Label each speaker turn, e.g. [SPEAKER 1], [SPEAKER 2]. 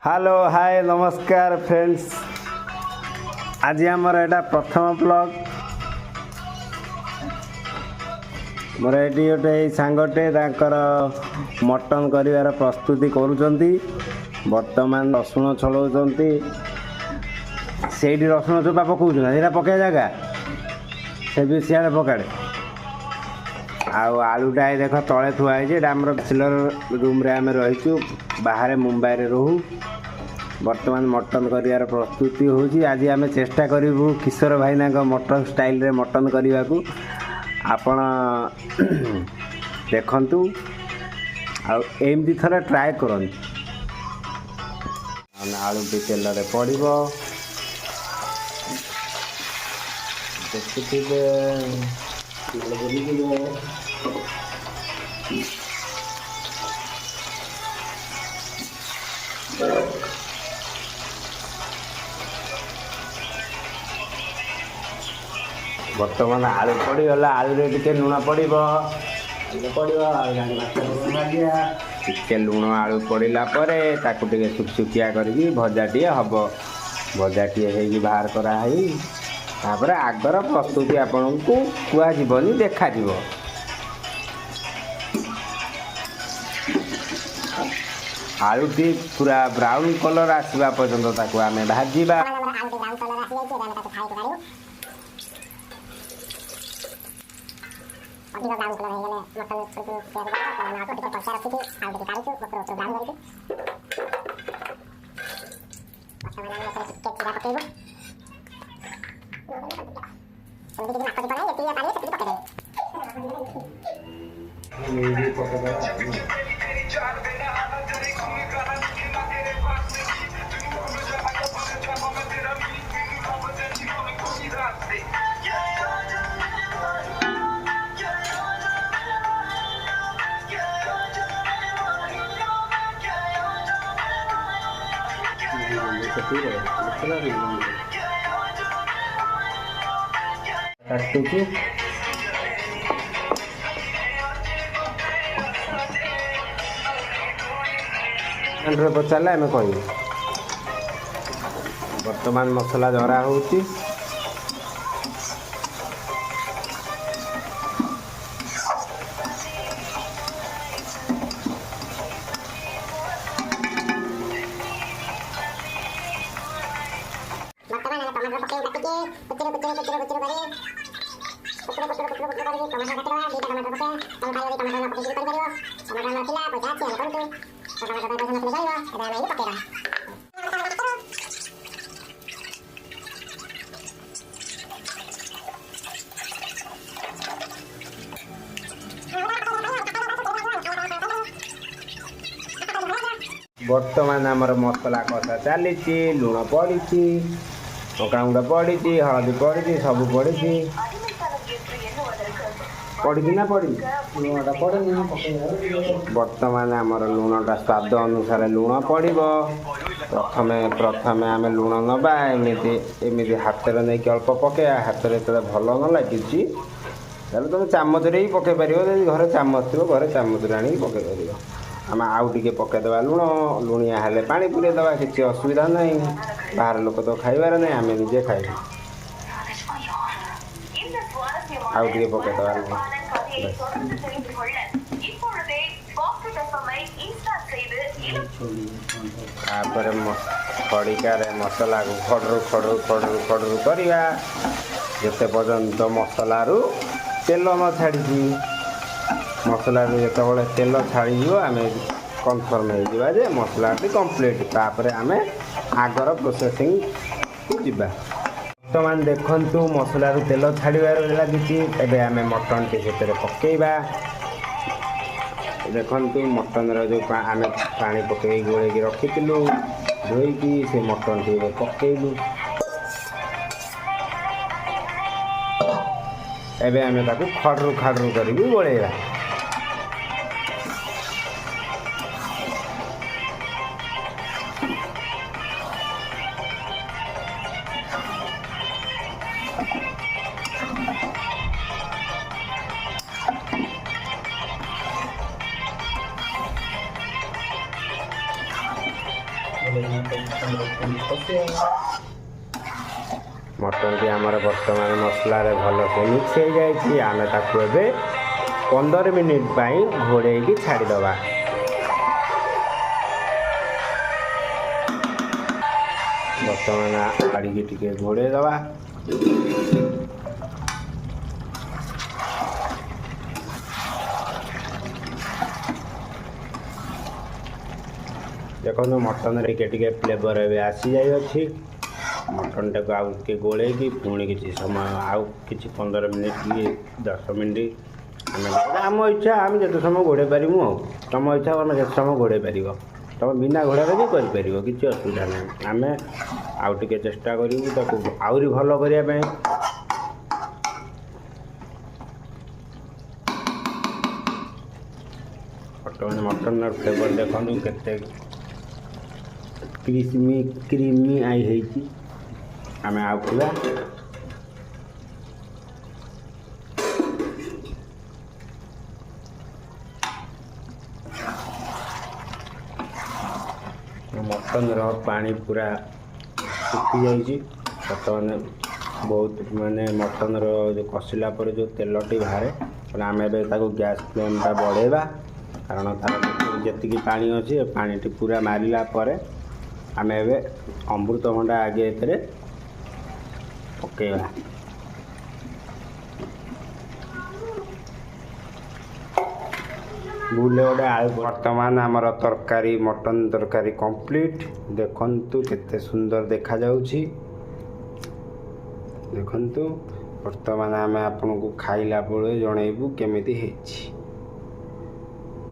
[SPEAKER 1] Hello hi नमस्कार friends. आज आमर एटा प्रथम ब्लॉग। मोर एटी गोटे सांगटे मटन कर प्रस्तुति करुँच। बर्तमान रसुण छलौंट से रसुण चोपा पकाऊँ पकड़ा जगह से भी सियाड़े पकाड़े आलूटा देख तले थुआई आम बैचलर रूम रे आम रहीचु बाहर मुंबई रे रहू। बर्तमान मटन कर प्रस्तुति होची। आज आम चेष्टा करूँ किशोर भाईना मटन स्टाइल रे मटन करने को आपण देखंतु आमती थोड़ा ट्राए करन। आलू भी तेल रे पड़िबो देखुथिबे बर्तमान आलू पड़गला। आलू टे लुण पड़ो टे लुण आलू पड़ा पर सुखसुखिया कर भजा टे हम भजा टे हो बाहर कराई तापर आगर प्रस्तुति आपन को कहनी देखा आलू टी पूरा ब्राउन कलर आसवा पर्यंत ताको आमे भाजीबा। पचारे आम कह बर्तमान मसला जरा होची। बर्तमान आमर मसला कषा चली लुण पड़ी लंका गुंड पड़ी हलदी पड़ी सब पड़ी पड़ना पड़ी बर्तमान आमर लुणटा स्वाद अनुसार लुण पड़ प्रथमे आम लुण नवा एमती हाथ में नहीं अल्प पकड़ा हाथ में जो भल न लगी तुम चामच ही पकई पार घर चामच थी घर चामच आनी पकई पार। आम आउ टे पकईदे लुण लुणिया हेले पानी पूरे दवा किसी असुविधा ना बाहर लोक तो खाइबार नहीं आम निजे खाइबू आउ टे पकईदे लुण तापर खड़िकार मसला को खड़रू खड़रू खड़रू खड़रू करवा जिते पर्यंत मसलू तेल न छाड़ी मसला जो तेल छाड़ी आम कन्फर्म हो मसला कंप्लीट तापर आम आगर प्रोसेसिंग को जीवा। बर्तमान देखु मसला तेल छाड़बार लगी एवं आम मटन टी से पकईबा। देखु मटन जो आम पानी पकई गोल रखी धोईकी से मटन टी पकईलु एवं आम ताकू खड़रू खाड़रू कर गोलेगा। ମଟନଟି ଆମର ବର୍ତ୍ତମାନ ମସଲାରେ ଭଲସେ ମିକ୍ସ ହେଇଯାଇଛି। ଆମେ ତାକୁ ଏବେ 15 ମିନିଟ୍ ପାଇଁ ଘୋଡ଼େଇକି ଛାଡ଼ିଦେବା। ବର୍ତ୍ତମାନ କାଢ଼ିକି ଟିକେ ଘୋଡ଼େଇ ଦେବା। ଦେଖନ୍ତୁ ମଟନରେ ଟିକେ ଫ୍ଲେଭର ଏବେ ଆସିଯାଇଅଛି। ମଟନଟାକୁ ଆଉ ଟିକେ ଗୋଳେଇକି ପୁଣି କିଛି ସମୟ ଆଉ କିଛି 15 ମିନିଟ୍ କି 10 ମିନିଟ୍ ଆମେ ଆମ ଇଚ୍ଛା ଆମେ ଯେତେ ସମୟ ଘୋଡ଼େଇ ପାରିବୁ। ଆଉ ତୁମ ଇଚ୍ଛା ଆମେ ଯେତେ ସମୟ ଘୋଡ଼େଇ ପାରିବ। ତୁମେ ବିନା ଘୋଡ଼ାରେ ବି କରିପାରିବ, କିଛି ଅସୁବିଧା ନାହିଁ। ଆମେ ଆଉ ଟିକେ ଚେଷ୍ଟା କରିବୁ ତାକୁ ଆହୁରି ଭଲ କରିବା ପାଇଁ। ବର୍ତ୍ତମାନ ମଟନର ଫ୍ଲେଭର ଦେଖନ୍ତୁ କେତେ କ୍ରିମି ଆଇ ହେଇଛି। ଆମେ ଆଉ ଥିବା ମଟନର ପାଣି ପୁରା ଶୁଖିଯାଇଛି। ବର୍ତ୍ତମାନ ବହୁତ ମଟନର ଯେଉଁ କଷିଲା ପରେ ଯେଉଁ ତେଲଟି ବାହାରେ, ଆମେ ଏବେ ତାକୁ ଗ୍ୟାସ୍ ଫ୍ଲେମ୍ଟା ବଢ଼େଇବା। କାରଣ ତା'ର ଯେତିକି ପାଣି ଅଛି ଏ ପାଣିଟି ପୁରା ମାରିଲା ପରେ ଆମେ ଏବେ ଅମୃତଭଣ୍ଡା ଆଗେ ଏଥିରେ ପକାଇବା। ଭୁଲରେ ଗୋଟେ ଆଳୁ। ବର୍ତ୍ତମାନ ଆମର ତରକାରୀ ମଟନ ତରକାରୀ କମ୍ପ୍ଲିଟ୍। ଦେଖନ୍ତୁ କେତେ ସୁନ୍ଦର ଦେଖାଯାଉଛି। ଦେଖନ୍ତୁ ବର୍ତ୍ତମାନ ଆମେ ଆପଣଙ୍କୁ ଖାଇଲା ବେଳେ ଜଣାଇବୁ କେମିତି ହେଇଛି।